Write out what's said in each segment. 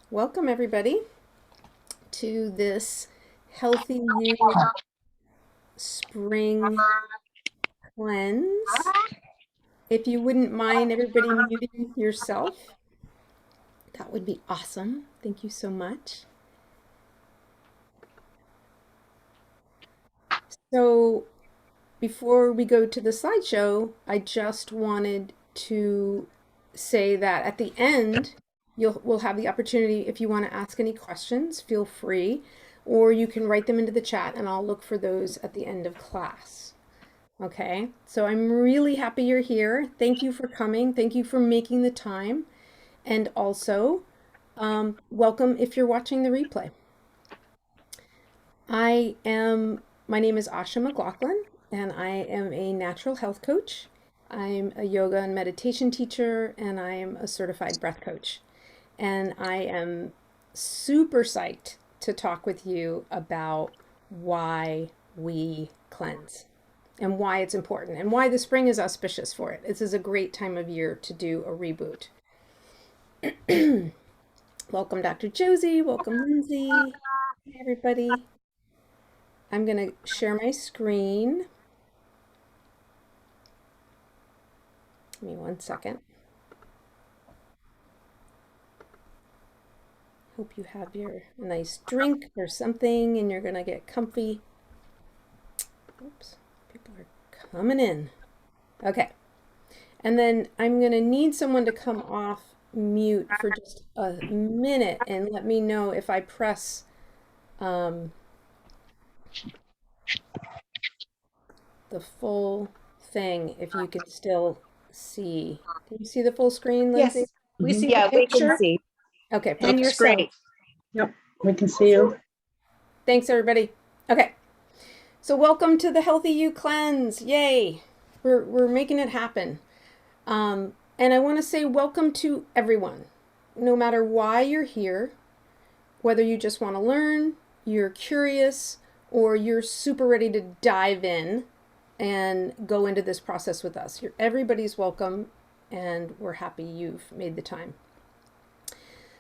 Welcome everybody to this Healthy You Spring Cleanse. If you wouldn't mind everybody muting yourself, that would be awesome. Thank you so much. So before we go to the slideshow, I just wanted to say that at the end, we'll have the opportunity if you want to ask any questions, feel free, or you can write them into the chat and I'll look for those at the end of class. Okay, so I'm really happy you're here. Thank you for coming. Thank you for making the time. And also, welcome if you're watching the replay. My name is Asha McLaughlin, and I am a natural health coach. I'm a yoga and meditation teacher, and I am a certified breath coach. And I am super psyched to talk with you about why we cleanse and why it's important and why the spring is auspicious for it. This is a great time of year to do a reboot. Welcome, Dr. Josie. Welcome, Lindsay. Hey, everybody. I'm going to share my screen. Give me 1 second. Hope you have your nice drink or something and you're going to get comfy. Oops, people are coming in. Okay. And then I'm going to need someone to come off mute for just a minute and let me know if I press the full thing, if you can still see. Can you see the full screen, Lindsay? Yes, we see Yeah, the we can picture see. Okay, and perfect. yourself. Great. Yep, we can see you. Thanks, everybody. Okay, so welcome to the Healthy You Cleanse. Yay! We're making it happen. And I want to say welcome to everyone, no matter why you're here, whether you just want to learn, you're curious, or you're super ready to dive in and go into this process with us. Everybody's welcome, and we're happy you've made the time.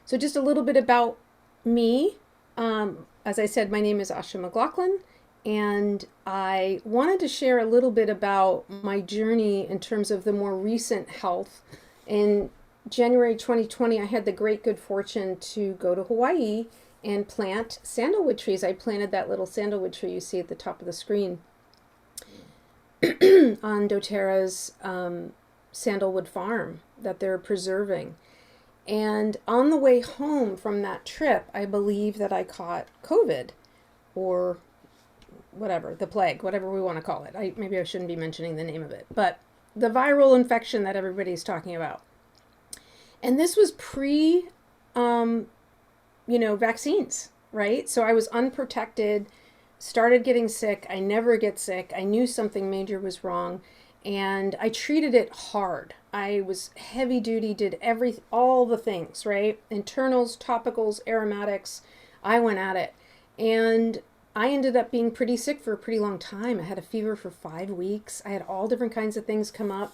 So just a little bit about me. As I said, my name is Asha McLaughlin, and I wanted to share a little bit about my journey in terms of the more recent health. In January 2020, I had the great good fortune to go to Hawaii and plant sandalwood trees. I planted that little sandalwood tree you see at the top of the screen on doTERRA's sandalwood farm that they're preserving. And on the way home from that trip, I believe that I caught COVID or whatever, the plague, whatever we want to call it. Maybe I shouldn't be mentioning the name of it, but the viral infection that everybody's talking about. And this was pre, vaccines, right? So I was unprotected, started getting sick. I never get sick. I knew something major was wrong, and I treated it hard. I was heavy duty, did all the things, right? Internals, topicals, aromatics. I went at it. And I ended up being pretty sick for a pretty long time. I had a fever for 5 weeks. I had all different kinds of things come up.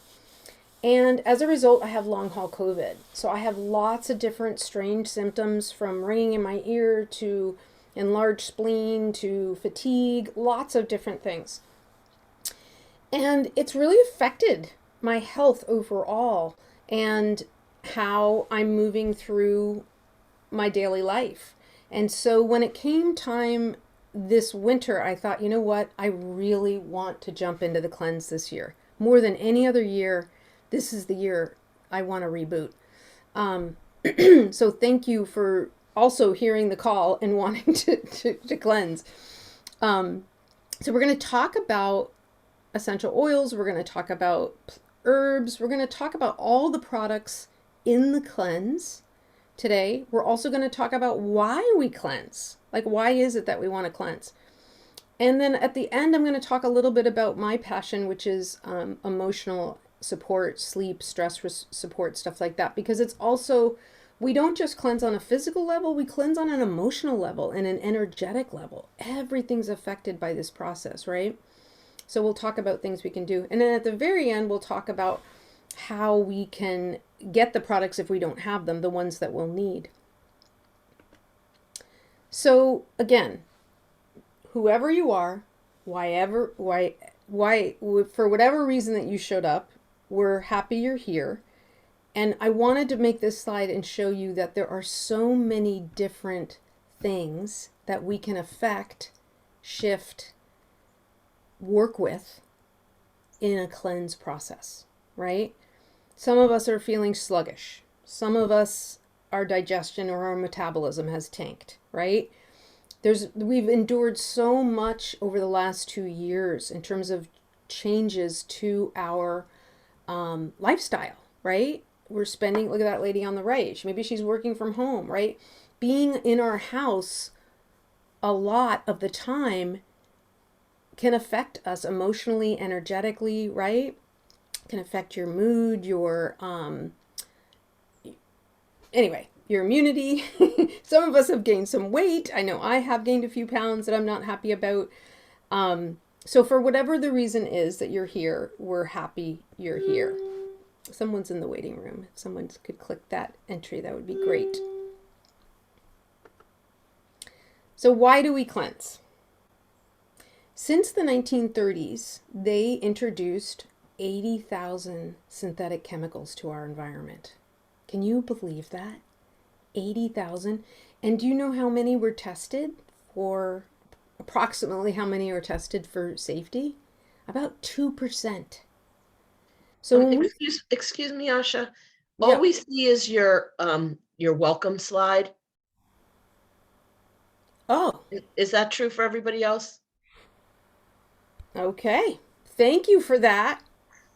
And as a result, I have long haul COVID. So I have lots of different strange symptoms, from ringing in my ear to enlarged spleen to fatigue, lots of different things. And it's really affected my health overall and how I'm moving through my daily life. And so when it came time this winter, I thought, you know what? I really want to jump into the cleanse this year. More than any other year, this is the year I want to reboot. So thank you for also hearing the call and wanting to cleanse. So we're going to talk about essential oils. We're going to talk about herbs. We're going to talk about all the products in the cleanse today. We're also going to talk about why we cleanse. Like, why is it that we want to cleanse? And then at the end, I'm going to talk a little bit about my passion, which is emotional support, sleep, stress support, stuff like that. Because it's also, we don't just cleanse on a physical level, we cleanse on an emotional level and an energetic level. Everything's affected by this process, right? So we'll talk about things we can do. And then at the very end, we'll talk about how we can get the products if we don't have them, the ones that we'll need. So again, whoever you are, why, for whatever reason that you showed up, we're happy you're here. And I wanted to make this slide and show you that there are so many different things that we can affect, shift, work with in a cleanse process, right? Some of us are feeling sluggish. Some of us, our digestion or our metabolism has tanked, right? We've endured so much over the last 2 years in terms of changes to our lifestyle, right? We're spending, look at that lady on the right. Maybe she's working from home, right? Being in our house a lot of the time can affect us emotionally, energetically, right? Can affect your mood, anyway, your immunity. Some of us have gained some weight. I know I have gained a few pounds that I'm not happy about. So for whatever the reason is that you're here, we're happy you're here. Someone's in the waiting room. If someone could click that entry, that would be great. So why do we cleanse? Since the 1930s, they introduced 80,000 synthetic chemicals to our environment. Can you believe that? 80,000. And do you know how many were tested for, approximately how many are tested for safety? About 2%. So when we, Excuse me, Asha. yeah. All we see is your welcome slide. Oh, Is that true for everybody else? okay. Thank you for that.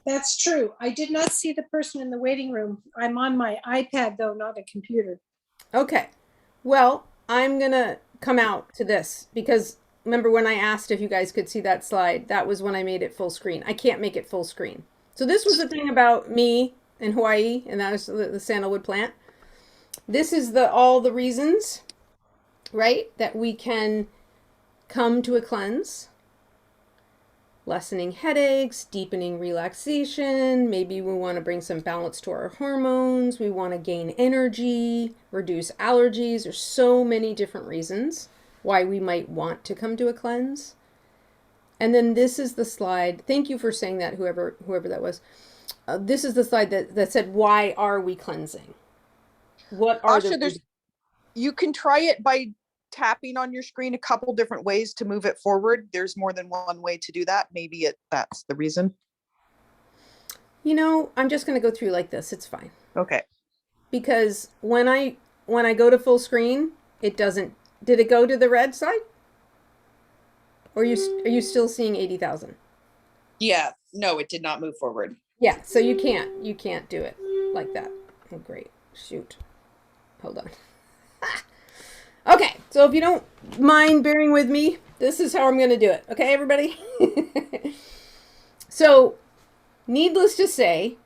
That's true. I did not see the person in the waiting room. I'm on my iPad, though, not a computer. Okay. Well, I'm going to come out to this because remember when I asked if you guys could see that slide, that was when I made it full screen. I can't make it full screen. So this was the thing about me in Hawaii, and that was the sandalwood plant. This is all the reasons, right, that we can come to a cleanse. Lessening headaches, deepening relaxation. Maybe we want to bring some balance to our hormones. We want to gain energy, reduce allergies. There's so many different reasons why we might want to come to a cleanse. And then this is the slide. Thank you for saying that, whoever that was. This is the slide that said, why are we cleansing? What are Asha, you can try it by tapping on your screen a couple different ways to move it forward. There's more than one way to do that. Maybe that's the reason. You know, I'm just going to go through like this. It's fine. Okay. Because when I go to full screen, it doesn't. Did it go to the red side? Or are you still seeing 80,000? Yeah. No, it did not move forward. Yeah. So you can't do it like that. Oh, great. Shoot. Hold on. Okay. So if you don't mind bearing with me, this is how I'm going to do it. Okay, everybody? So, needless to say,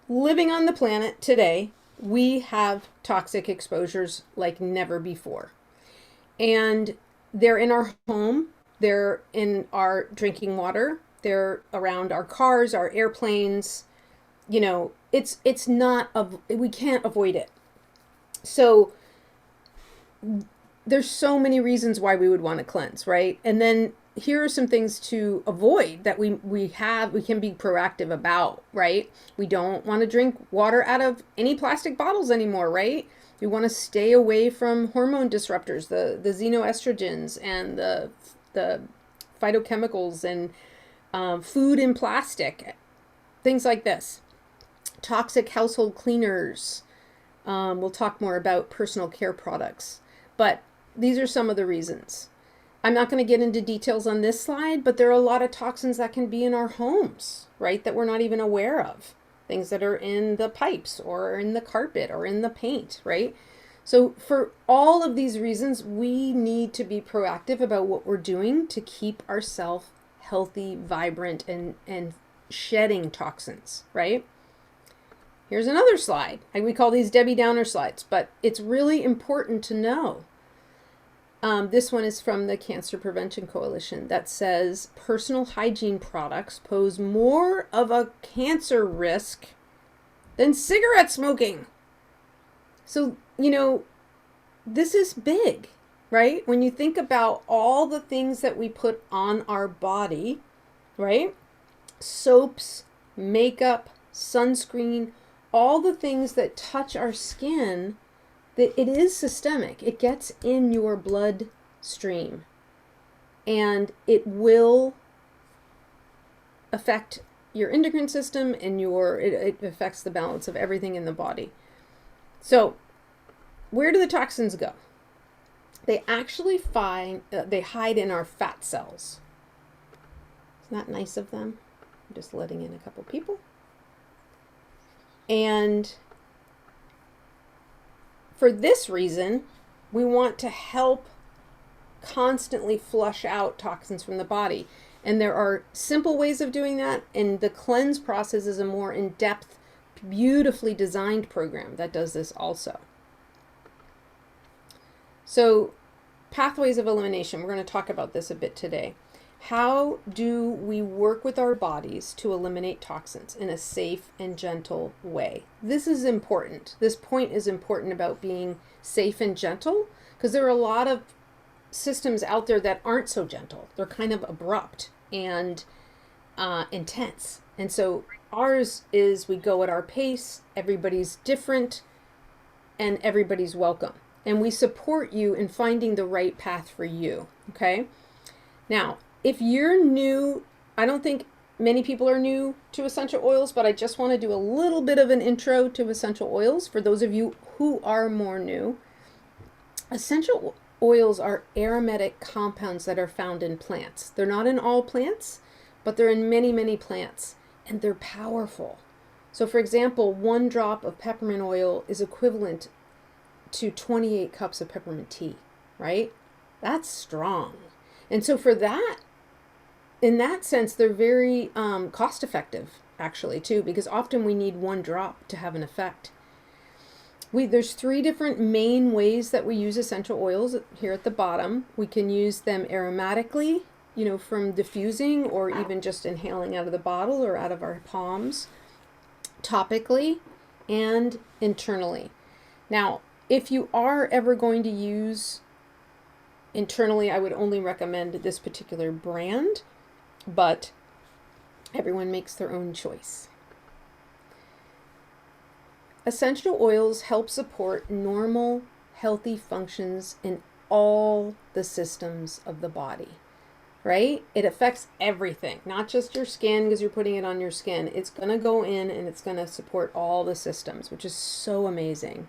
living on the planet today, we have toxic exposures like never before. And they're in our home, they're in our drinking water, they're around our cars, our airplanes. You know, it's not, we can't avoid it. So there's so many reasons why we would want to cleanse, right? And then here are some things to avoid that we can be proactive about, right? We don't want to drink water out of any plastic bottles anymore, right? We want to stay away from hormone disruptors, the xenoestrogens and the phytochemicals and food in plastic, things like this. Toxic household cleaners. We'll talk more about personal care products, but these are some of the reasons. I'm not going to get into details on this slide, but there are a lot of toxins that can be in our homes, right, that we're not even aware of. Things that are in the pipes or in the carpet or in the paint, right? So for all of these reasons, we need to be proactive about what we're doing to keep ourselves healthy, vibrant, and shedding toxins, right? Here's another slide. We call these Debbie Downer slides, but it's really important to know. This one is from the Cancer Prevention Coalition that says personal hygiene products pose more of a cancer risk than cigarette smoking. So, you know, this is big, right? When you think about all the things that we put on our body, right? Soaps, makeup, sunscreen, all the things that touch our skin, that it is systemic. It gets in your bloodstream and it will affect your endocrine system and it affects the balance of everything in the body. So where do the toxins go? They actually they hide in our fat cells. Isn't that nice of them? I'm just letting in a couple people. And for this reason, we want to help constantly flush out toxins from the body. And there are simple ways of doing that, and the cleanse process is a more in-depth, beautifully designed program that does this also. So, pathways of elimination, we're going to talk about this a bit today. How do we work with our bodies to eliminate toxins in a safe and gentle way? This is important. This point is important about being safe and gentle, because there are a lot of systems out there that aren't so gentle. They're kind of abrupt and intense. And so ours is we go at our pace, everybody's different, and everybody's welcome. And we support you in finding the right path for you, okay? Now, if you're new, I don't think many people are new to essential oils, but I just want to do a little bit of an intro to essential oils for those of you who are more new. Essential oils are aromatic compounds that are found in plants. They're not in all plants, but they're in many, many plants, and they're powerful. So for example, 1 drop of peppermint oil is equivalent to 28 cups of peppermint tea, right? That's strong. And so for that, in that sense, they're very cost effective actually too, because often we need 1 drop to have an effect. There's 3 different main ways that we use essential oils here at the bottom. We can use them aromatically, you know, from diffusing or even just inhaling out of the bottle or out of our palms, topically, and internally. Now, if you are ever going to use internally, I would only recommend this particular brand, but everyone makes their own choice. Essential oils help support normal, healthy functions in all the systems of the body, right? It affects everything, not just your skin because you're putting it on your skin. It's going to go in and it's going to support all the systems, which is so amazing.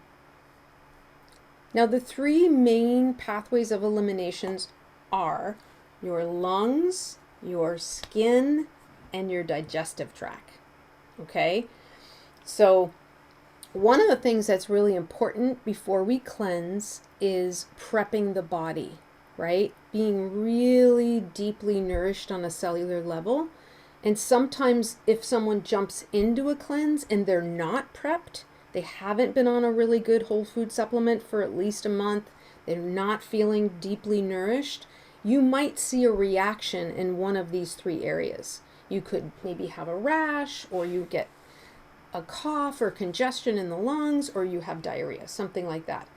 Now, the 3 main pathways of eliminations are your lungs, your skin, and your digestive tract, okay? So one of the things that's really important before we cleanse is prepping the body, right? Being really deeply nourished on a cellular level. And sometimes if someone jumps into a cleanse and they're not prepped, they haven't been on a really good whole food supplement for at least a month, they're not feeling deeply nourished, you might see a reaction in one of these 3 areas. You could maybe have a rash, or you get a cough or congestion in the lungs, or you have diarrhea, something like that.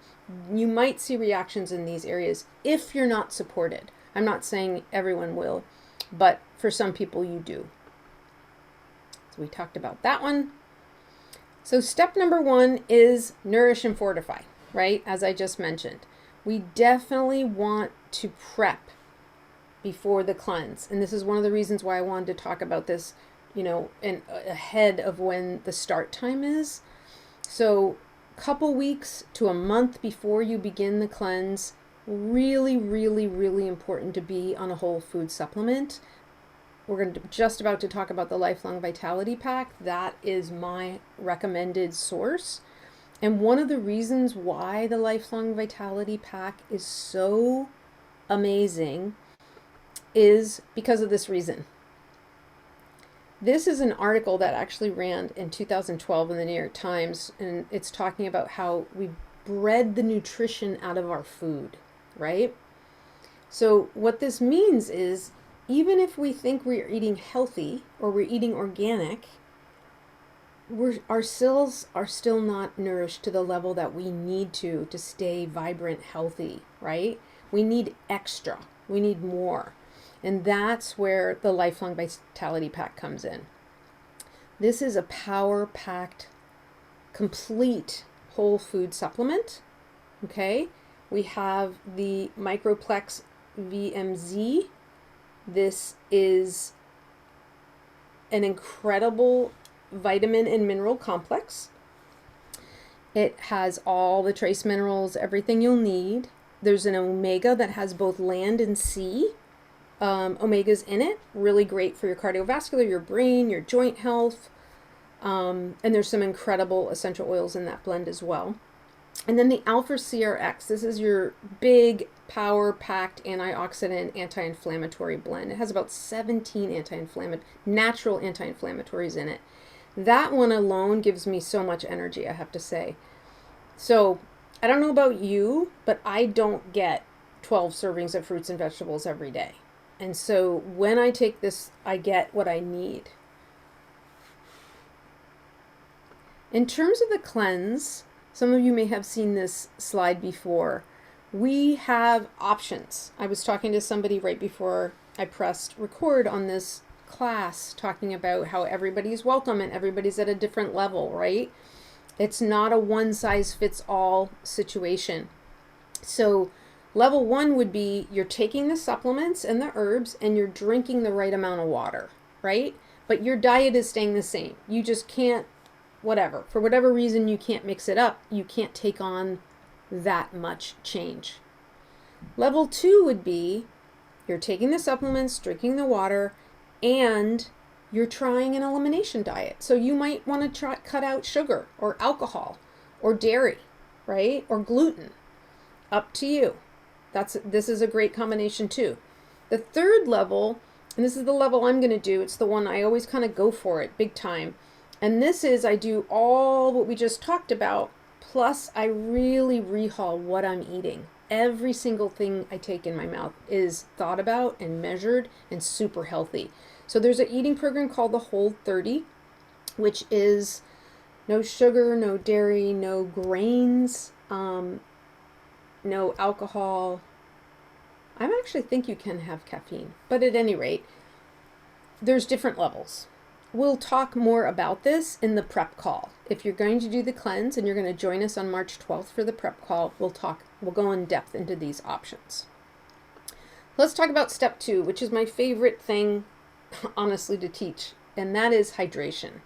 You might see reactions in these areas if you're not supported. I'm not saying everyone will, but for some people you do. So we talked about that one. So step number 1 is nourish and fortify, right? As I just mentioned, we definitely want to prep before the cleanse. And this is one of the reasons why I wanted to talk about this, you know, ahead of when the start time is. So a couple weeks to a month before you begin the cleanse, really, really, really important to be on a whole food supplement. We're just about to talk about the Lifelong Vitality Pack. That is my recommended source. And one of the reasons why the Lifelong Vitality Pack is so amazing is because of this reason. This is an article that actually ran in 2012 in the New York Times, and it's talking about how we bred the nutrition out of our food, right? So what this means is, even if we think we're eating healthy or we're eating organic, our cells are still not nourished to the level that we need to stay vibrant, healthy, right? We need extra. We need more. And that's where the Lifelong Vitality Pack comes in. This is a power-packed, complete whole food supplement. Okay, we have the Microplex VMZ. This is an incredible vitamin and mineral complex. It has all the trace minerals, everything you'll need. There's an omega that has both land and sea omegas in it. Really great for your cardiovascular, your brain, your joint health. And there's some incredible essential oils in that blend as well. And then the Alpha CRX. This is your big power-packed antioxidant, anti-inflammatory blend. It has about 17 natural anti-inflammatories in it. That one alone gives me so much energy, I have to say. So I don't know about you, but I don't get 12 servings of fruits and vegetables every day. And so when I take this, I get what I need. In terms of the cleanse, some of you may have seen this slide before. We have options. I was talking to somebody right before I pressed record on this class, talking about how everybody's welcome and everybody's at a different level, right? It's not a one-size-fits-all situation. So level 1 would be you're taking the supplements and the herbs and you're drinking the right amount of water, right? But your diet is staying the same. You just can't, whatever, for whatever reason, you can't mix it up. You can't take on that much change. Level 2 would be you're taking the supplements, drinking the water, and you're trying an elimination diet. So you might want to cut out sugar or alcohol or dairy, right? Or gluten. Up to you. This is a great combination too. The third level, and this is the level I'm going to do, it's the one I always kind of go for it big time. And this is, I do all what we just talked about, plus I really rehaul what I'm eating. Every single thing I take in my mouth is thought about and measured and super healthy. So there's an eating program called the Whole 30, which is no sugar, no dairy, no grains, no alcohol. I actually think you can have caffeine, but at any rate, there's different levels. We'll talk more about this in the prep call. If you're going to do the cleanse and you're going to join us on March 12th for the prep call, we'll go in depth into these options. Let's talk about step 2, which is my favorite thing, honestly, to teach, and that is hydration.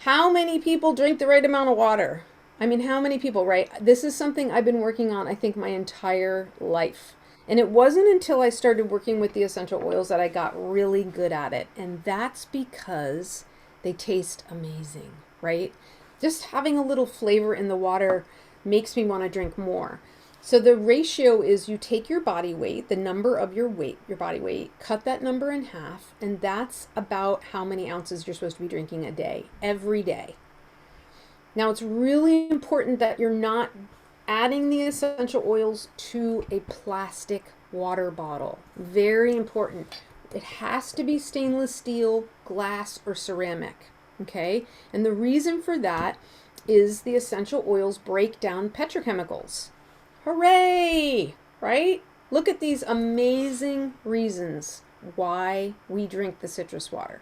How many people drink the right amount of water? I mean, how many people, right? This is something I've been working on, I think, my entire life. And it wasn't until I started working with the essential oils that I got really good at it. And that's because they taste amazing, right? Just having a little flavor in the water makes me want to drink more. So the ratio is you take your body weight, the number of your weight, your body weight, cut that number in half, and that's about how many ounces you're supposed to be drinking a day, every day. Now, it's really important that you're not adding the essential oils to a plastic water bottle. Very important. It has to be stainless steel, glass, or ceramic. Okay? And the reason for that is the essential oils break down petrochemicals. Hooray! Right? Look at these amazing reasons why we drink the citrus water.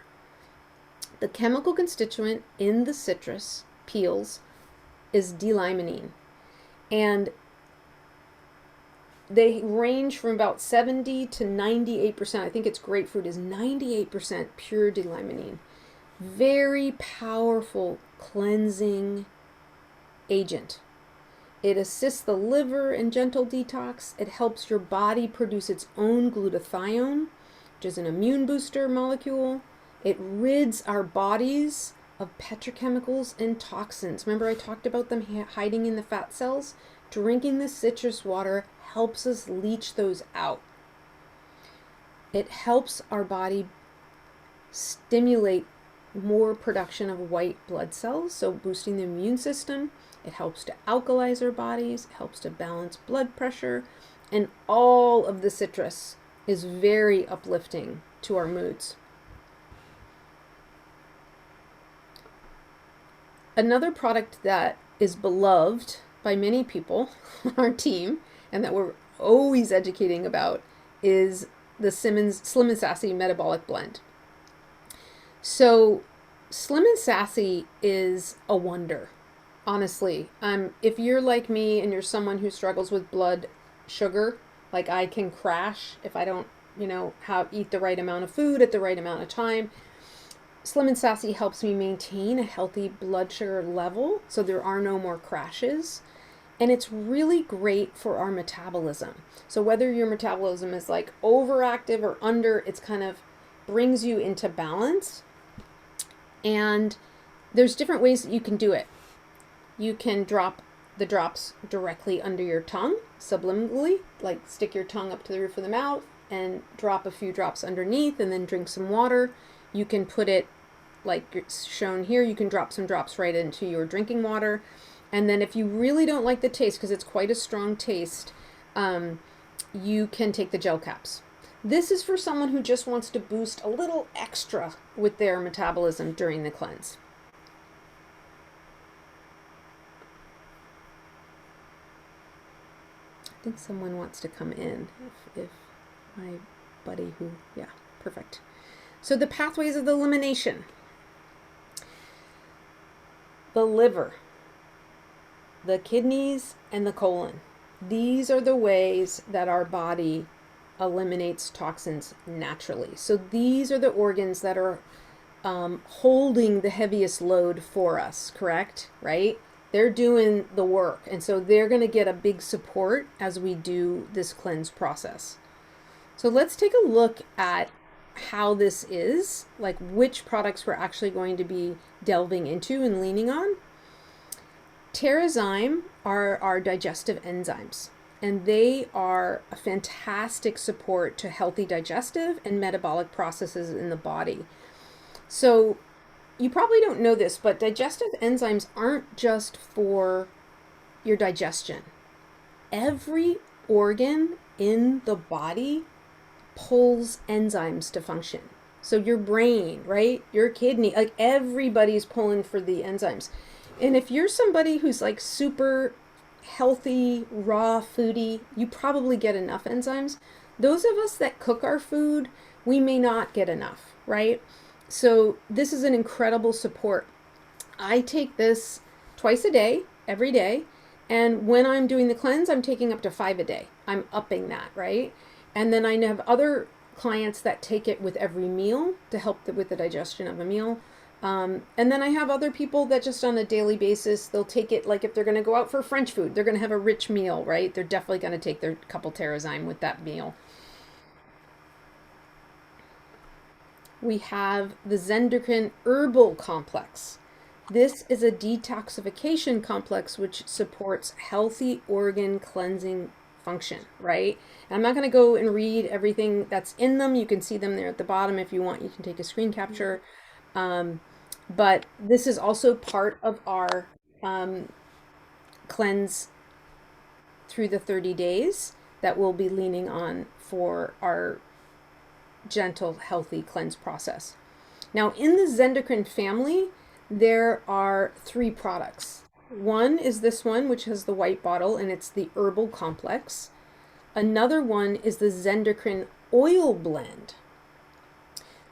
The chemical constituent in the citrus peels is D-limonene. And they range from about 70 to 98%. I think it's grapefruit is 98% pure D-limonene. Very powerful cleansing agent. It assists the liver in gentle detox. It helps your body produce its own glutathione, which is an immune booster molecule. It rids our bodies of petrochemicals and toxins. Remember I talked about them hiding in the fat cells? Drinking the citrus water helps us leach those out. It helps our body stimulate more production of white blood cells, so boosting the immune system. It helps to alkalize our bodies, it helps to balance blood pressure, and all of the citrus is very uplifting to our moods. Another product that is beloved by many people on our team and that we're always educating about is the Slim and Sassy Metabolic Blend. So Slim and Sassy is a wonder, honestly. If you're like me and you're someone who struggles with blood sugar, like I can crash if I don't, eat the right amount of food at the right amount of time. Slim and Sassy helps me maintain a healthy blood sugar level so there are no more crashes. And it's really great for our metabolism. So whether your metabolism is like overactive or under, it's kind of brings you into balance. And there's different ways that you can do it. You can drop the drops directly under your tongue, subliminally, like stick your tongue up to the roof of the mouth and drop a few drops underneath and then drink some water. You can put it like it's shown here, you can drop some drops right into your drinking water. And then if you really don't like the taste, because it's quite a strong taste, you can take the gel caps. This is for someone who just wants to boost a little extra with their metabolism during the cleanse. I think someone wants to come in, if my buddy yeah, perfect. So the pathways of elimination. The liver, the kidneys, and the colon. These are the ways that our body eliminates toxins naturally. So these are the organs that are holding the heaviest load for us, correct? Right? They're doing the work. And so they're going to get a big support as we do this cleanse process. So let's take a look at how this is, like which products we're actually going to be delving into and leaning on. Terrazyme are our digestive enzymes, and they are a fantastic support to healthy digestive and metabolic processes in the body. So you probably don't know this, but digestive enzymes aren't just for your digestion. Every organ in the body pulls enzymes to function. So your brain, right? Your kidney, like everybody's pulling for the enzymes. And if you're somebody who's like super healthy, raw foodie, you probably get enough enzymes. Those of us that cook our food, we may not get enough, right? So this is an incredible support. I take this twice a day, every day. And when I'm doing the cleanse, I'm taking up to 5 a day. I'm upping that, right? And then I have other clients that take it with every meal to help with the digestion of a meal. And then I have other people that just on a daily basis, they'll take it like if they're going to go out for French food, they're going to have a rich meal, right? They're definitely going to take their couple Terrazyme with that meal. We have the Zendocrine Herbal Complex. This is a detoxification complex which supports healthy organ cleansing function, right? And I'm not going to go and read everything that's in them. You can see them there at the bottom. If you want, you can take a screen capture. But this is also part of our cleanse through the 30 days that we'll be leaning on for our gentle, healthy cleanse process. Now, in the Zendocrine family, there are 3 products. One is this one, which has the white bottle, and it's the Herbal Complex. Another one is the Zendocrine Oil Blend.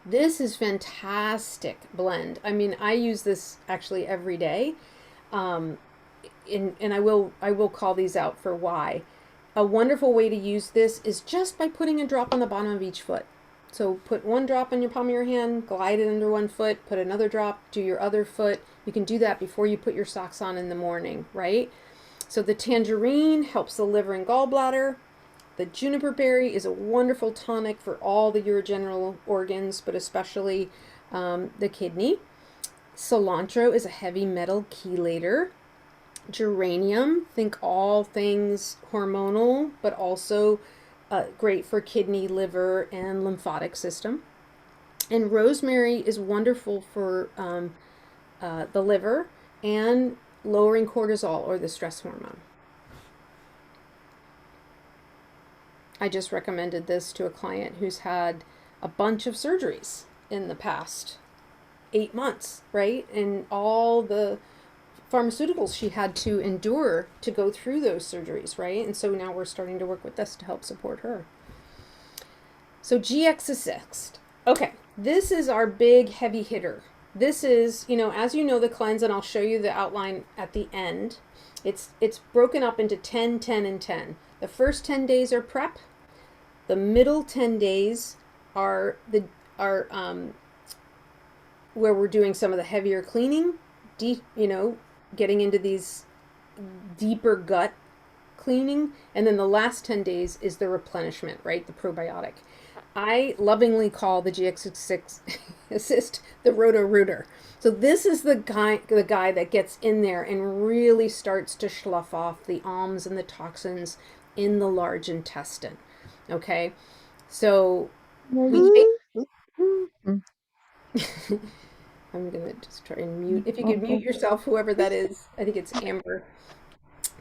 This is fantastic blend. I mean, I use this actually every day, and I will call these out for why. A wonderful way to use this is just by putting a drop on the bottom of each foot. So put 1 drop on your palm of your hand, glide it under 1 foot, put another drop, do your other foot. You can do that before you put your socks on in the morning, right? So the tangerine helps the liver and gallbladder. The juniper berry is a wonderful tonic for all the urogenital organs, but especially the kidney. Cilantro is a heavy metal chelator. Geranium, think all things hormonal, but also great for kidney, liver, and lymphatic system. And rosemary is wonderful for the liver and lowering cortisol, or the stress hormone. I just recommended this to a client who's had a bunch of surgeries in the past 8 months, right? And all the pharmaceuticals she had to endure to go through those surgeries, right? And so now we're starting to work with this to help support her. So GX Assist. Okay, this is our big heavy hitter. This is, as you know, the cleanse, and I'll show you the outline at the end. It's broken up into 10, 10, and 10. The first 10 days are prep. The middle 10 days are where we're doing some of the heavier cleaning, getting into these deeper gut cleaning. And then the last 10 days is the replenishment, right? The probiotic. I lovingly call the GX6 Assist the Roto-Rooter. So this is the guy that gets in there and really starts to slough off the alms and the toxins in the large intestine. Okay, so we I'm gonna just try and mute. If you could mute yourself, whoever that is. I think it's Amber.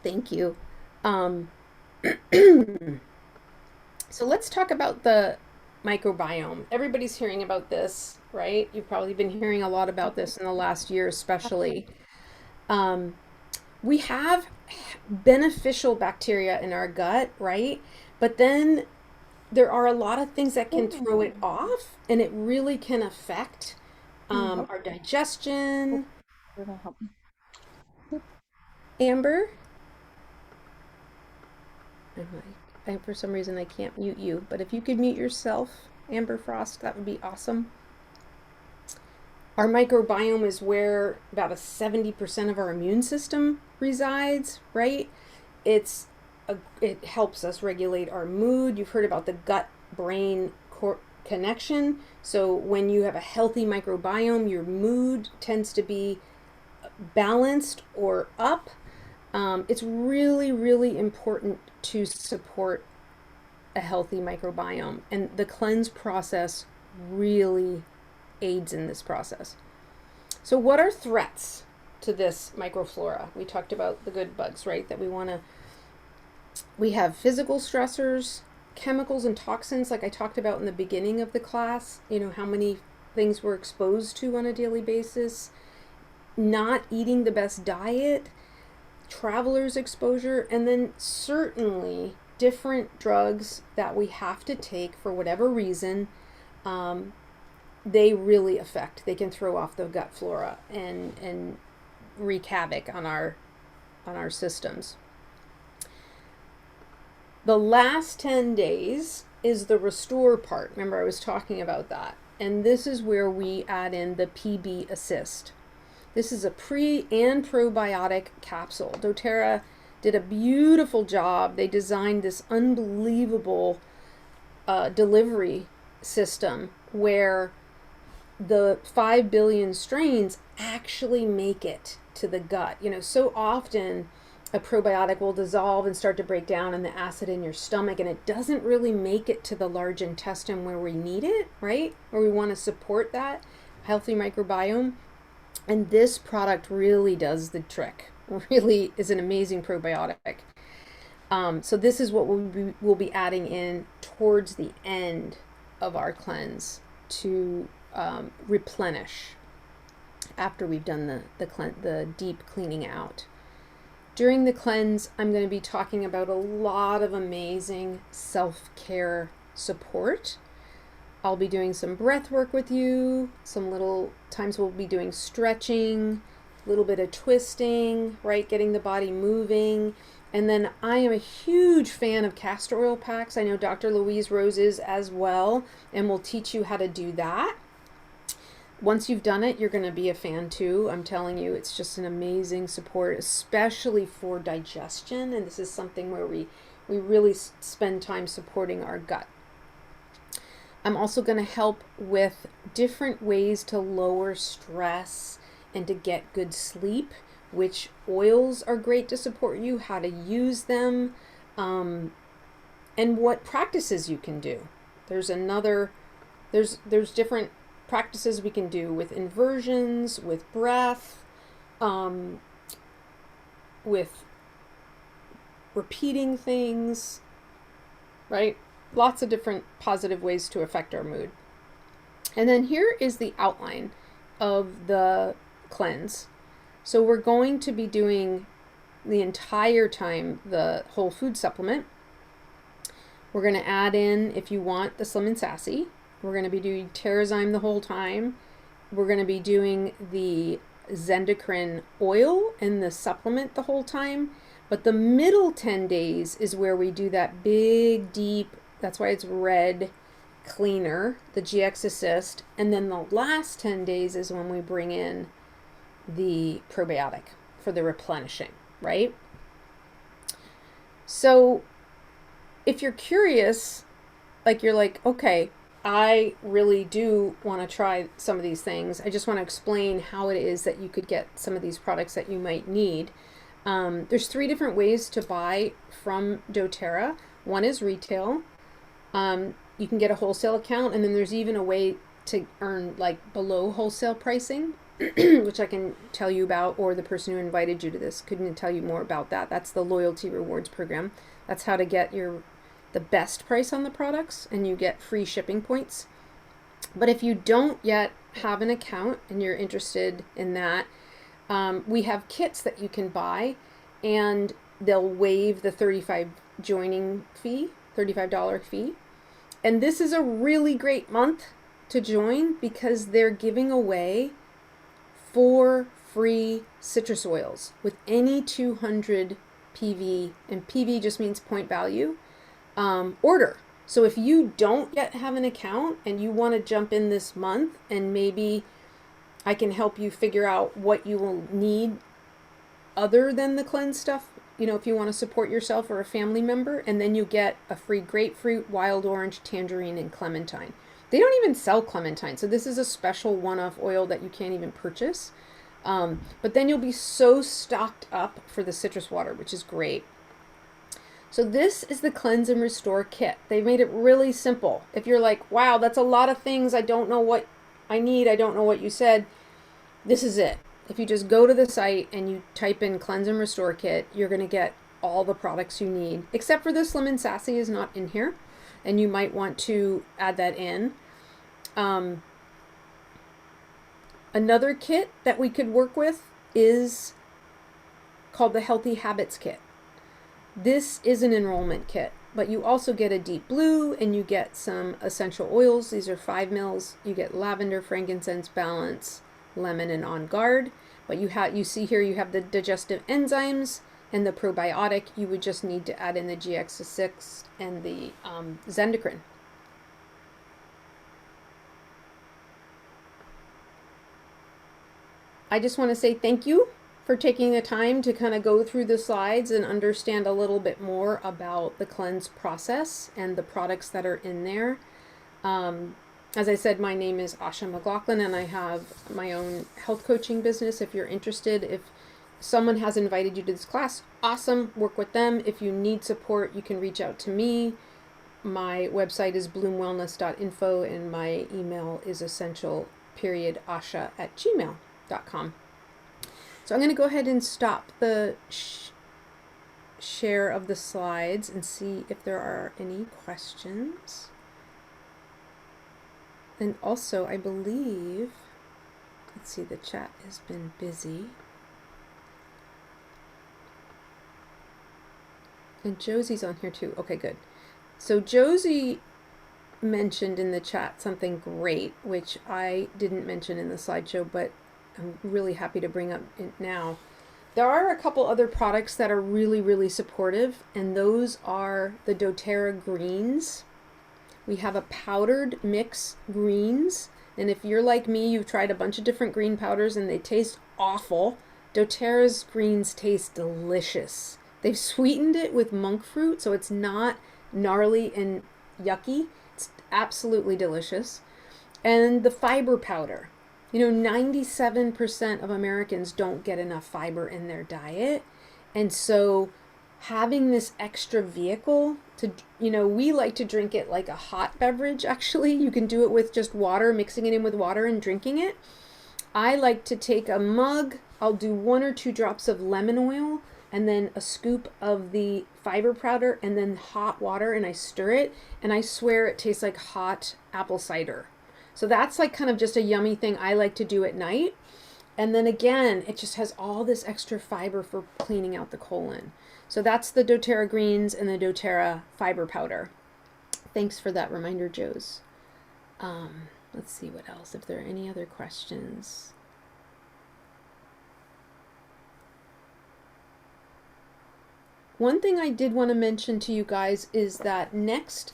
Thank you. So let's talk about the microbiome. Everybody's hearing about this, right? You've probably been hearing a lot about this in the last year, especially. We have beneficial bacteria in our gut, right? But then there are a lot of things that can throw it off, and it really can affect our digestion. Amber? For some reason I can't mute you, but if you could mute yourself, Amber Frost, that would be awesome. Our microbiome is where about 70% of our immune system resides, right? It helps us regulate our mood. You've heard about the gut-brain connection. So when you have a healthy microbiome, your mood tends to be balanced or up. It's really, really important to support a healthy microbiome, and the cleanse process really aids in this process. So what are threats to this microflora? We talked about the good bugs, right? That we have physical stressors, chemicals and toxins, like I talked about in the beginning of the class, how many things we're exposed to on a daily basis, not eating the best diet, traveler's exposure, and then certainly different drugs that we have to take for whatever reason. They really affect, they can throw off the gut flora and wreak havoc on our systems. The last 10 days is the restore part. Remember, I was talking about that. And this is where we add in the PB Assist. This is a pre and probiotic capsule. doTERRA did a beautiful job. They designed this unbelievable delivery system where the 5 billion strains actually make it to the gut. So often a probiotic will dissolve and start to break down in the acid in your stomach, and it doesn't really make it to the large intestine where we need it, right? Where we want to support that healthy microbiome. And this product really does the trick. Really is an amazing probiotic. So this is what we'll be adding in towards the end of our cleanse to replenish after we've done the deep cleaning out. During the cleanse, I'm going to be talking about a lot of amazing self-care support. I'll be doing some breath work with you. Some little times we'll be doing stretching, a little bit of twisting, right? Getting the body moving. And then I am a huge fan of castor oil packs. I know Dr. Louise Rose is as well, and we'll teach you how to do that. Once you've done it, you're going to be a fan too. I'm telling you, it's just an amazing support, especially for digestion. And this is something where we really spend time supporting our gut. I'm also going to help with different ways to lower stress and to get good sleep, which oils are great to support you, how to use them, and what practices you can do. There's different practices we can do with inversions, with breath, with repeating things, right? Lots of different positive ways to affect our mood. And then here is the outline of the cleanse. So we're going to be doing the entire time the whole food supplement. We're going to add in, if you want, the Slim and Sassy. We're going to be doing Terrazyme the whole time. We're going to be doing the Zendocrine oil and the supplement the whole time. But the middle 10 days is where we do that big, deep, that's why it's red, cleaner, the GX Assist. And then the last 10 days is when we bring in the probiotic for the replenishing, right? So if you're curious, like you're like, okay, I really do want to try some of these things. I just want to explain how it is that you could get some of these products that you might need. There's 3 different ways to buy from doTERRA. One is retail. You can get a wholesale account, and then there's even a way to earn like below wholesale pricing, which I can tell you about, or the person who invited you to this couldn't tell you more about that. That's the loyalty rewards program. That's how to get the best price on the products, and you get free shipping points. But if you don't yet have an account and you're interested in that, we have kits that you can buy, and they'll waive the $35 fee. And this is a really great month to join because they're giving away 4 free citrus oils with any 200 PV, and PV just means point value, order. So if you don't yet have an account and you want to jump in this month, and maybe I can help you figure out what you will need other than the cleanse stuff, if you want to support yourself or a family member, and then you get a free grapefruit, wild orange, tangerine, and clementine. They don't even sell clementine, so this is a special one-off oil that you can't even purchase. But then you'll be so stocked up for the citrus water, which is great. So this is the Cleanse and Restore Kit. They made it really simple. If you're like, wow, that's a lot of things, I don't know what I need, I don't know what you said, this is it. If you just go to the site and you type in Cleanse and Restore Kit, you're going to get all the products you need, except for the Slim and Sassy is not in here, and you might want to add that in. Another kit that we could work with is called the Healthy Habits Kit. This is an enrollment kit, but you also get a deep blue, and you get some essential oils. These are 5 mils. You get lavender, frankincense, balance, lemon, and On Guard. But you see here you have the digestive enzymes and the probiotic. You would just need to add in the GX6 and the Zendocrine. I just want to say thank you for taking the time to kind of go through the slides and understand a little bit more about the cleanse process and the products that are in there. As I said, my name is Asha McLaughlin, and I have my own health coaching business. If you're interested, if someone has invited you to this class, awesome, work with them. If you need support, you can reach out to me. My website is bloomwellness.info, and my email is essential.asha@gmail.com. So I'm going to go ahead and stop the share of the slides and see if there are any questions. And also, I believe, let's see, the chat has been busy. And Josie's on here too. Okay, good. So Josie mentioned in the chat something great, which I didn't mention in the slideshow, but I'm really happy to bring up now. There are a couple other products that are really, really supportive, and those are the doTERRA greens. We have a powdered mix greens, and if you're like me, you've tried a bunch of different green powders and they taste awful. doTERRA's greens taste delicious. They've sweetened it with monk fruit, so it's not gnarly and yucky. It's absolutely delicious. And the fiber powder. 97% of Americans don't get enough fiber in their diet. And so having this extra vehicle to, we like to drink it like a hot beverage, actually. You can do it with just water, mixing it in with water and drinking it. I like to take a mug, I'll do 1 or 2 drops of lemon oil, and then a scoop of the fiber powder, and then hot water, and I stir it, and I swear it tastes like hot apple cider. So that's like kind of just a yummy thing I like to do at night. And then again, it just has all this extra fiber for cleaning out the colon. So that's the doTERRA greens and the doTERRA fiber powder. Thanks for that reminder, Joes. Let's see what else, if there are any other questions. One thing I did want to mention to you guys is that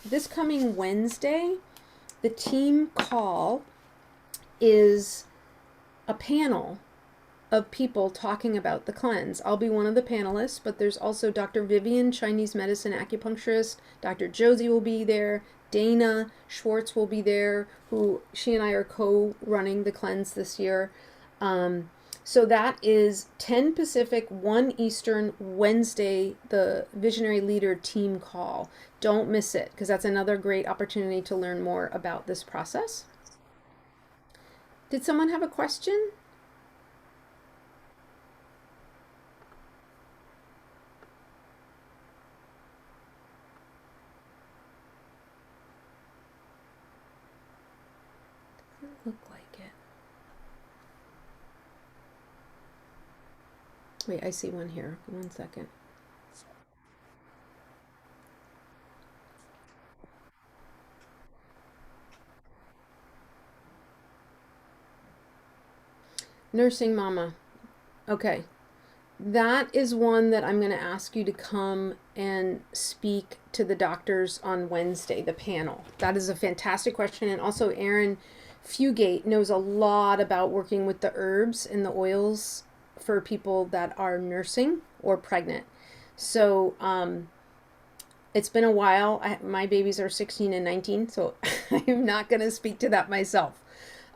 this coming Wednesday, the team call is a panel of people talking about the cleanse. I'll be one of the panelists, but there's also Dr. Vivian, Chinese medicine acupuncturist. Dr. Josie will be there. Dana Schwartz will be there, she and I are co-running the cleanse this year. So that is 10 Pacific, 1 Eastern, Wednesday, the Visionary Leader team call. Don't miss it, because that's another great opportunity to learn more about this process. Did someone have a question? Doesn't look like it. Wait, I see one here. 1 second. Nursing mama. Okay. That is one that I'm going to ask you to come and speak to the doctors on Wednesday, the panel. That is a fantastic question. And also Erin Fugate knows a lot about working with the herbs and the oils for people that are nursing or pregnant. So it's been a while. My babies are 16 and 19, so I'm not going to speak to that myself.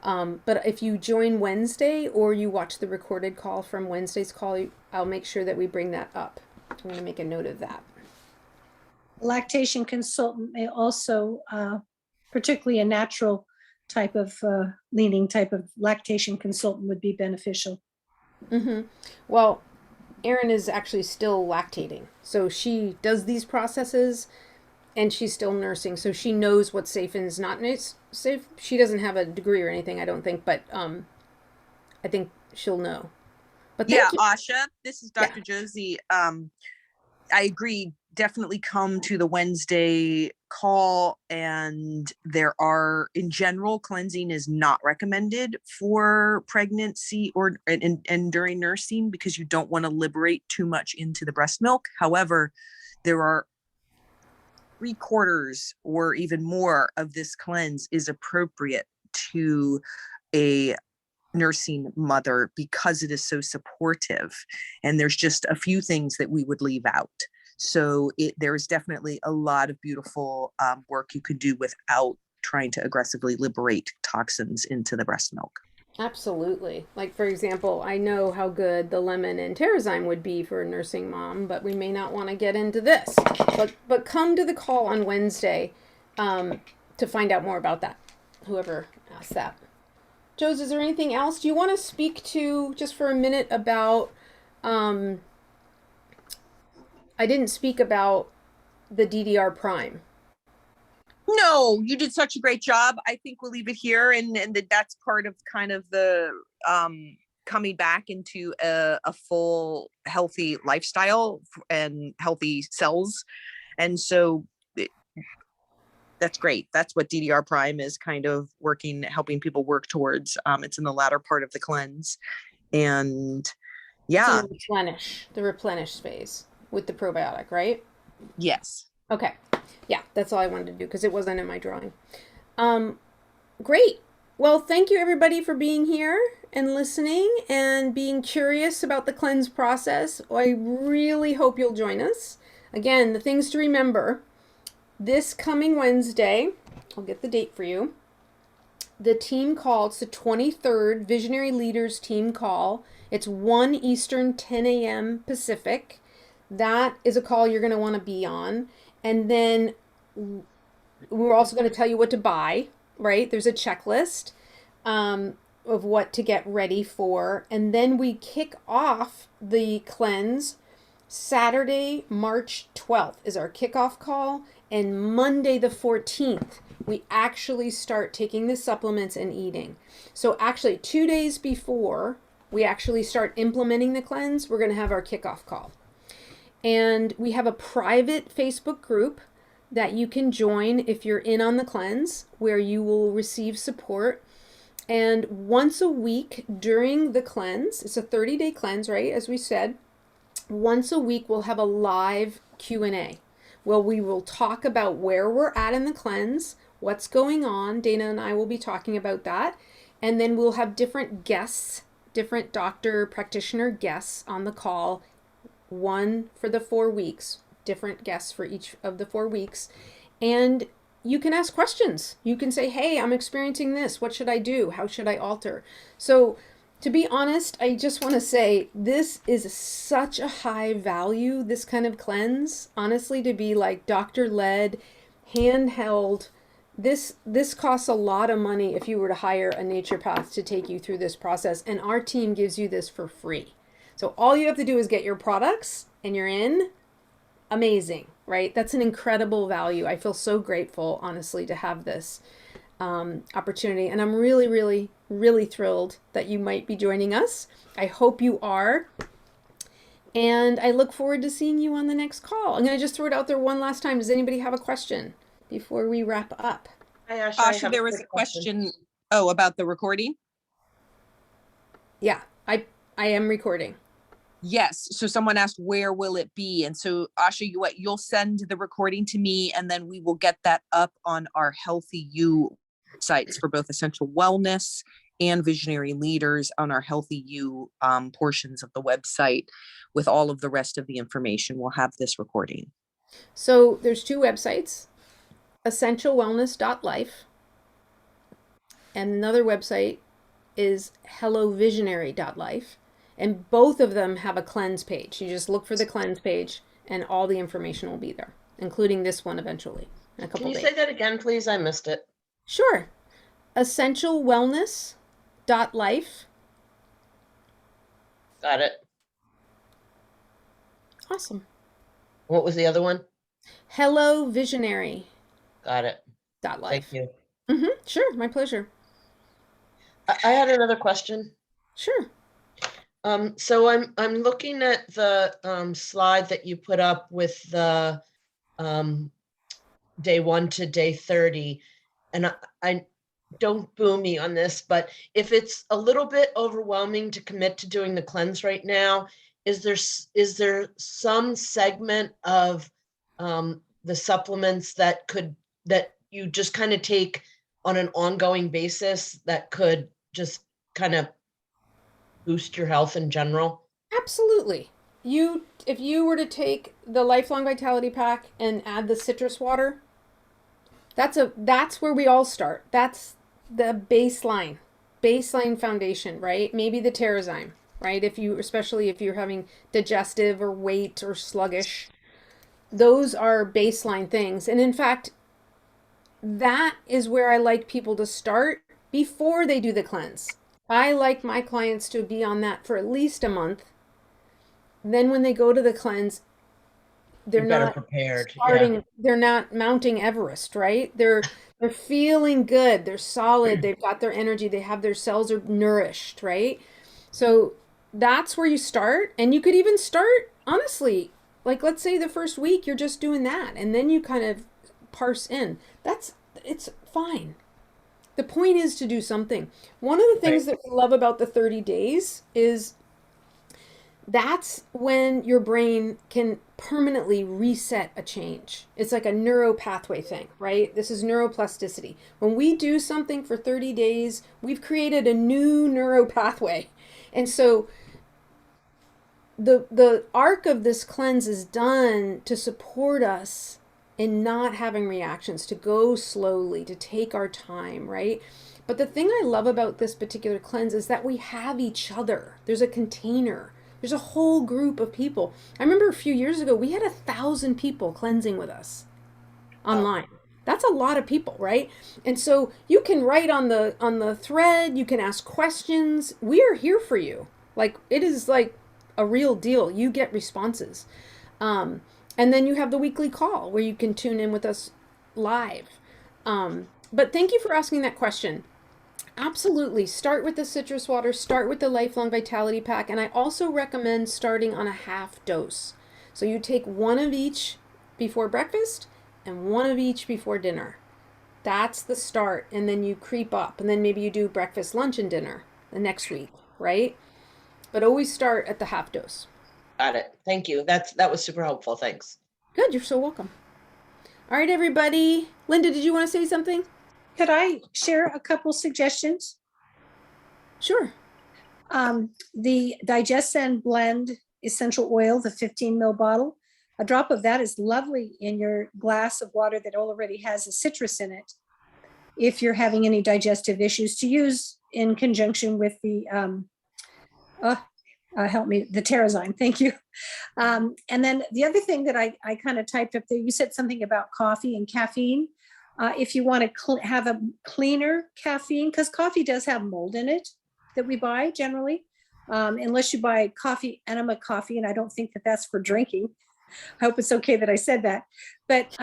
But if you join Wednesday or you watch the recorded call from Wednesday's call, I'll make sure that we bring that up. I'm going to make a note of that. Lactation consultant may also, particularly a natural type of leaning type of lactation consultant would be beneficial. Mm-hmm. Well, Erin is actually still lactating. So she does these processes and she's still nursing. So she knows what's safe and is not safe. She doesn't have a degree or anything, I don't think, but I think she'll know. But yeah, Asha, this is Dr. Josie. I agree. Definitely come to the Wednesday call, and there are, in general, cleansing is not recommended for pregnancy and during nursing because you don't want to liberate too much into the breast milk. However, there are 3/4 or even more of this cleanse is appropriate to a nursing mother because it is so supportive, and there's just a few things that we would leave out. So there's definitely a lot of beautiful work you could do without trying to aggressively liberate toxins into the breast milk. Absolutely. Like, for example, I know how good the lemon and Terrazyme would be for a nursing mom, but we may not want to get into this. But come to the call on Wednesday to find out more about that, whoever asked that. Joes, is there anything else? Do you want to speak to, just for a minute, about, I didn't speak about the DDR prime. No, you did such a great job. I think we'll leave it here, and that's part of kind of the coming back into a full healthy lifestyle and healthy cells. And so that's great. That's what DDR prime is kind of helping people work towards. It's in the latter part of the cleanse. And yeah. The replenish phase with the probiotic, right? Yes. Okay. Yeah, that's all I wanted to do because it wasn't in my drawing. Great. Well, thank you everybody for being here and listening and being curious about the cleanse process. I really hope you'll join us. Again, the things to remember. This coming Wednesday, I'll get the date for you. The team call, it's the 23rd Visionary Leaders team call. It's 1 Eastern, 10 a.m. Pacific. That is a call you're going to want to be on. And then we're also going to tell you what to buy, right? There's a checklist of what to get ready for. And then we kick off the cleanse. Saturday, March 12th is our kickoff call. And Monday the 14th, we actually start taking the supplements and eating. So actually 2 days before we actually start implementing the cleanse, we're going to have our kickoff call. And we have a private Facebook group that you can join if you're in on the cleanse, where you will receive support. And once a week during the cleanse, it's a 30-day cleanse, right? As we said, once a week we'll have a live Q&A. Well, we will talk about where we're at in the cleanse, what's going on. Dana and I will be talking about that. And then we'll have different guests, different doctor practitioner guests on the call, one for the 4 weeks, different guests for each of the 4 weeks. And you can ask questions. You can say, hey, I'm experiencing this. What should I do? How should I alter? So to be honest, I just want to say this is such a high value, this kind of cleanse, honestly, to be like doctor-led, handheld. This costs a lot of money if you were to hire a naturopath to take you through this process. And our team gives you this for free. So all you have to do is get your products and you're in. Amazing, right? That's an incredible value. I feel so grateful, honestly, to have this opportunity. And I'm really, really, really thrilled that you might be joining us. I hope you are. And I look forward to seeing you on the next call. I'm going to just throw it out there one last time. Does anybody have a question before we wrap up? Hi, Asha. I Asha, have there was quick a question. Oh, about the recording? Yeah, I am recording. Yes. So someone asked, where will it be? And so Asha, you'll send the recording to me, and then we will get that up on our Healthy You sites for both Essential Wellness and Visionary Leaders on our Healthy You portions of the website with all of the rest of the information. We'll have this recording. So there's 2 websites, essentialwellness.life, and another website is hellovisionary.life. And both of them have a cleanse page. You just look for the cleanse page and all the information will be there, including this one eventually in a couple Can you days. say that again, please? I missed it. Sure. Essentialwellness.life. Got it. Awesome. What was the other one? Hellovisionary.life. Got it. Thank you. Sure, my pleasure. I had another question. Sure. So I'm looking at the slide that you put up with the day 1 to day 30, and I don't boo me on this, but if it's a little bit overwhelming to commit to doing the cleanse right now, is there some segment of the supplements that you just kind of take on an ongoing basis that could just kind of boost your health in general? Absolutely. If you were to take the Lifelong Vitality Pack and add the citrus water, that's where we all start. That's the baseline foundation, right? Maybe the Terrazyme, right? Especially if you're having digestive or weight or sluggish, those are baseline things. And in fact, that is where I like people to start before they do the cleanse. I like my clients to be on that for at least a month. Then when they go to the cleanse, they're You're better not prepared. starting, they're not mounting Everest, right? They're feeling good, they're solid, they've got their energy, they have their cells are nourished, right? So that's where you start. And you could even start, honestly, like let's say the first week you're just doing that, and then you kind of parse in. It's fine. The point is to do something. One of the things that we love about the 30 days is that's when your brain can permanently reset a change. It's like a neuro pathway thing, right? This is neuroplasticity. When we do something for 30 days, we've created a new neuro pathway. And so the arc of this cleanse is done to support us in not having reactions, to go slowly, to take our time, right? But the thing I love about this particular cleanse is that we have each other. There's a container. There's a whole group of people. I remember a few years ago, we had 1,000 people cleansing with us online. That's a lot of people, right? And so you can write on the thread, you can ask questions. We are here for you. Like, it is like a real deal. You get responses. And then you have the weekly call where you can tune in with us live. But thank you for asking that question. Absolutely. Start with the citrus water, start with the Lifelong Vitality Pack, and I also recommend starting on a half dose. So you take one of each before breakfast and one of each before dinner. That's the start, and then you creep up, and then maybe you do breakfast, lunch, and dinner the next week, right? But always start at the half dose. Got it. Thank you. That was super helpful. Thanks. Good, you're so welcome. All right, everybody. Linda, did you want to say something? Could I share a couple suggestions? Sure. The Digest and Blend essential oil, the 15 ml bottle, a drop of that is lovely in your glass of water that already has a citrus in it. If you're having any digestive issues, to use in conjunction with the, help me, the Terrazyme, thank you. And then the other thing that I kind of typed up there, you said something about coffee and caffeine. If you want to have a cleaner caffeine, because coffee does have mold in it that we buy generally, unless you buy coffee, enema coffee, and I don't think that that's for drinking. I hope it's okay that I said that. But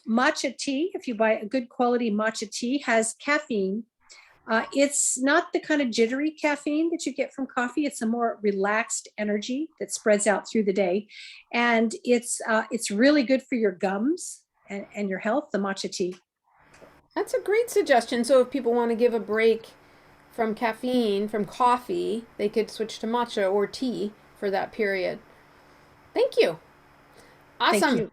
matcha tea, if you buy a good quality matcha tea, has caffeine. It's not the kind of jittery caffeine that you get from coffee. It's a more relaxed energy that spreads out through the day. And it's really good for your gums and your health, the matcha tea. That's a great suggestion. So if people want to give a break from caffeine, from coffee, they could switch to matcha or tea for that period. Thank you. Awesome. Thank you.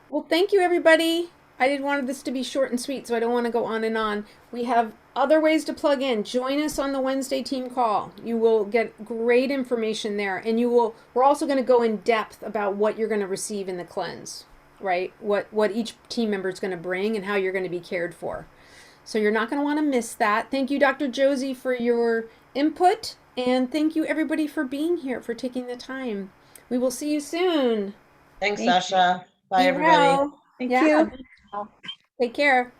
Well, thank you, everybody. I did wanted this to be short and sweet, so I don't want to go on and on. We have other ways to plug in. Join us on the Wednesday team call. You will get great information there, and we're also going to go in depth about what you're going to receive in the cleanse, right? What each team member is going to bring and how you're going to be cared for. So you're not going to want to miss that. Thank you, Dr. Josie, for your input, and thank you, everybody, for being here, for taking the time. We will see you soon. Thanks, Thank you. Sasha. Bye, Be everybody. well. Thank Yeah. you. Take care.